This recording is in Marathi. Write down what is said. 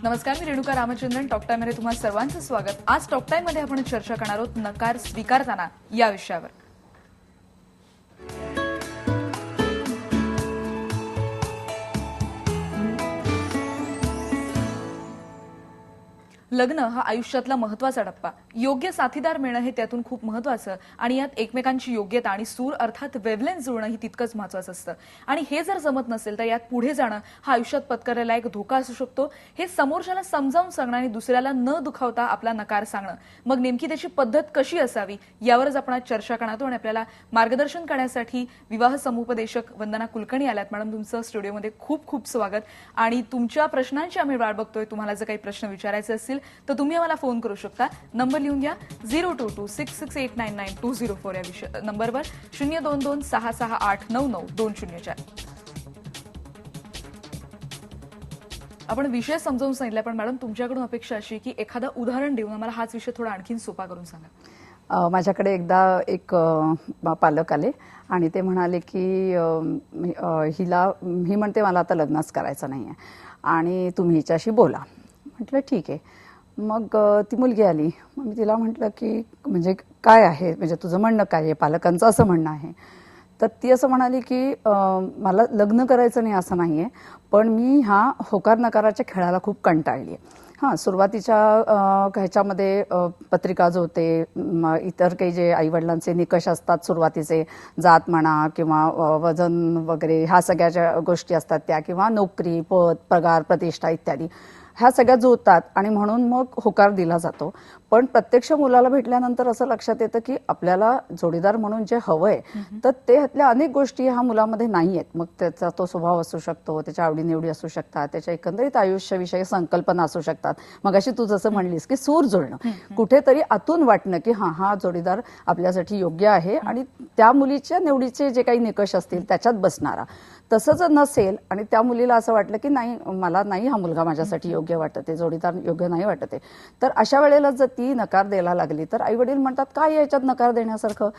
नमस्कार, मी रेणुका रामचंद्रन. टॉक टाइम मध्ये तुम्हा सर्वांचं स्वागत. आज टॉक टाइम मध्ये आपण चर्चा करणार आहोत नकार स्वीकारताना या विषयावर. लग्न हा आयुष्यातला महत्वाचा टप्पा. योग्य साथीदार मिळणं हे त्यातून खूप महत्वाचं आणि यात एकमेकांची योग्यता आणि सूर अर्थात वेव्हलेन्थ जुळणं ही तितकंच महत्वाचं असतं. आणि हे जर जमत नसेल तर यात पुढे जाणं हा आयुष्यात पत्करायला एक धोका असू शकतो. हे समोरच्याला समजावून सांगणं आणि दुसऱ्याला न दुखावता आपला नकार सांगणं, मग नेमकी त्याची पद्धत कशी असावी यावरच आपण आज चर्चा करणार आहोत. आणि आपल्याला मार्गदर्शन करण्यासाठी विवाह समुपदेशक वंदना कुलकर्णी आल्यात. मॅडम, तुमचं स्टुडिओमध्ये खूप खूप स्वागत. आणि तुमच्या प्रश्नांची आम्ही वाट बघतोय. तुम्हाला जर काही प्रश्न विचारायचे असतील तर तुम्ही आम्हाला फोन करू शकता. नंबर लिहून घ्या 0226689204 या नंबरवर 0226689920. आपण विषय समजावून सांगितला, पण मॅडम तुमच्याकडून अपेक्षा अशी की एखादं उदाहरण देऊन आम्हाला हाच विषय थोडा आणखीन सोपा करून सांगा. माझ्याकडे एकदा एक पालक आले आणि ते म्हणाले की ही म्हणते मला आता लग्नच करायचं नाहीये आणि तुम्ही हिच्याशी बोला. म्हटलं ठीक आहे. मग ती मुलगी आली. मग मी तिला म्हटलं की म्हणजे काय आहे, म्हणजे तुझं म्हणणं काय आहे, पालकांचं असं म्हणणं आहे. तर ती असं म्हणाली की मला लग्न करायचं नाही असं नाहीये, पण मी होकार नकाराच्या खेळाला खूप कंटाळली आहे. सुरुवातीच्या ह्याच्यामध्ये पत्रिका जोडते, इतर काही जे आईवडिलांचे निकष असतात सुरुवातीचे, जात म्हणा किंवा वजन वगैरे, ह्या सगळ्या ज्या गोष्टी असतात त्या, किंवा नोकरी, पद, पगार, प्रतिष्ठा इत्यादी, ह्या सगळ्या जुळतात आणि म्हणून मग होकार दिला जातो. पण प्रत्यक्ष मुलाला भेटल्यानंतर असं लक्षात येतं की आपल्याला जोडीदार म्हणून जे हवंय तर ते ह्यातल्या अनेक गोष्टी ह्या मुलामध्ये नाहीयेत. मग त्याचा तो स्वभाव असू शकतो, त्याच्या आवडीनिवडी असू शकतात, त्याच्या एकंदरीत आयुष्याविषयी संकल्पना असू शकतात. मग अशी तू जसं म्हणलीस की सूर जुळणं, कुठेतरी आतून वाटणं की हा जोडीदार आपल्यासाठी योग्य आहे आणि त्या मुलीच्या निवडीचे जे काही निकष असतील त्याच्यात बसणारा. तसं जर नसेल आणि त्या मुलीला असं वाटलं की नाही, मला नाही हा मुलगा माझ्यासाठी योग्य वाटत आहे, जोडीदार योग्य नाही वाटत आहे, तर अशा वेळेला जर ती नकार द्यायला लागली तर आई वडील म्हणतात काय याच्यात नकार देण्यासारखं.